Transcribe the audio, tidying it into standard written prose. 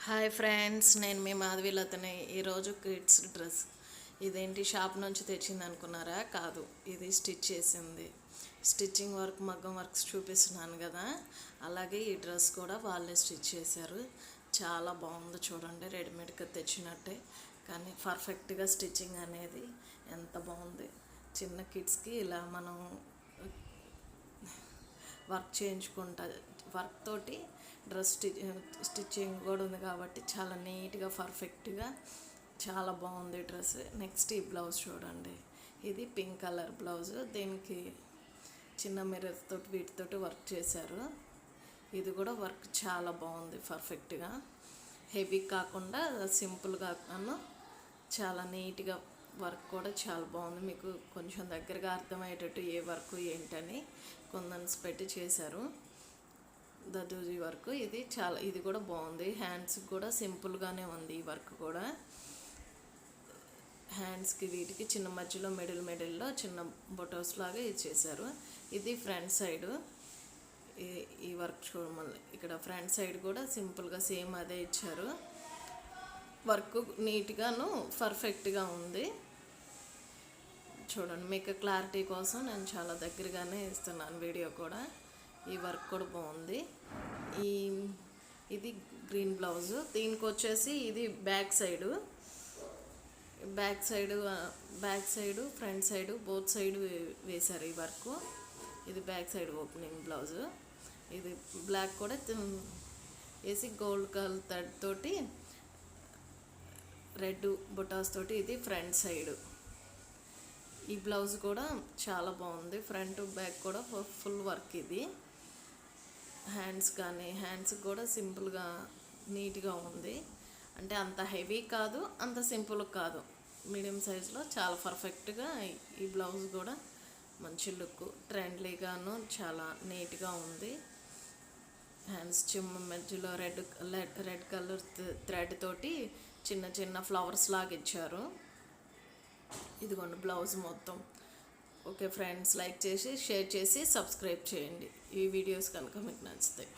Hi friends, నేను మీ మాధవీలతని. ఈరోజు kids dress ఇదేంటి షాప్ నుంచి తెచ్చింది అనుకున్నారా? కాదు, ఇది స్టిచ్ చేసింది. స్టిచ్చింగ్ వర్క్, మగ్గం వర్క్స్ చూపిస్తున్నాను కదా, అలాగే ఈ డ్రెస్ కూడా వాళ్ళే స్టిచ్ చేశారు. చాలా బాగుంది చూడండి, రెడీమేడ్గా తెచ్చినట్టే, కానీ పర్ఫెక్ట్గా స్టిచ్చింగ్ అనేది ఎంత బాగుంది. చిన్న కిడ్స్కి ఇలా మనం వర్క్ చేయించుకుంటా, వర్క్ తోటి డ్రెస్ స్టిచ్చింగ్ కూడా ఉంది కాబట్టి చాలా నీట్గా పర్ఫెక్ట్గా చాలా బాగుంది డ్రెస్. నెక్స్ట్ ఈ బ్లౌజ్ చూడండి, ఇది పింక్ కలర్ బ్లౌజ్, దీనికి చిన్న మిర్రర్ తోటి వీటితోటి వర్క్ చేశారు. ఇది కూడా వర్క్ చాలా బాగుంది, పర్ఫెక్ట్గా హెవీ కాకుండా సింపుల్గా చాలా నీట్గా వర్క్ కూడా చాలా బాగుంది. మీకు కొంచెం దగ్గరగా అర్థమయ్యేటట్టు ఏ వర్క్ ఏంటని కొందన్స్ పెట్టి చేశారు. దర్జీ వర్క్ ఇది కూడా బాగుంది. హ్యాండ్స్కి కూడా సింపుల్గానే ఉంది ఈ వర్క్ కూడా. హ్యాండ్స్కి వీటికి చిన్న మధ్యలో మిడిల్లో చిన్న బొటోస్ లాగా ఇచ్చేసారు. ఇది ఫ్రంట్ సైడు. ఈ వర్క్ చూడమని ఇక్కడ ఫ్రంట్ సైడ్ కూడా సింపుల్గా సేమ్ అదే ఇచ్చారు. వర్క్ నీట్గాను పర్ఫెక్ట్గా ఉంది. చూడండి, మీకు క్లారిటీ కోసం నేను చాలా దగ్గరగానే ఇస్తున్నాను వీడియో కూడా. ఈ వర్క్ కూడా బాగుంది. ఇది గ్రీన్ బ్లౌజు, దీనికి వచ్చేసి ఇది back side front side both side వేశారు ఈ వర్క్. ఇది బ్యాక్ సైడ్ ఓపెనింగ్ బ్లౌజు. ఇది బ్లాక్ కూడా వేసి గోల్డ్ కలర్ థ్రెడ్ తోటి రెడ్ బొటాస్ తోటి ఇది ఫ్రంట్ సైడు. ఈ బ్లౌజ్ కూడా చాలా బాగుంది, ఫ్రంట్ బ్యాక్ కూడా ఫుల్ వర్క్. ఇది హ్యాండ్స్ కూడా సింపుల్గా నీట్గా ఉంది. అంటే అంత హెవీ కాదు, అంత సింపుల్ కాదు, మీడియం సైజులో చాలా పర్ఫెక్ట్గా ఈ బ్లౌజ్ కూడా మంచి లుక్, ట్రెండ్లీగాను చాలా నీట్గా ఉంది. హ్యాండ్స్ మధ్యలో రెడ్ కలర్ థ్రెడ్ తోటి చిన్న చిన్న ఫ్లవర్స్ లాగా ఇచ్చారు. ఇదిగోండి బ్లౌజ్ మొత్తం. ఓకే ఫ్రెండ్స్, లైక్ చేసి షేర్ చేసి సబ్స్క్రైబ్ చేయండి ఈ వీడియోస్ కనుక మీకు నచ్చుతాయి.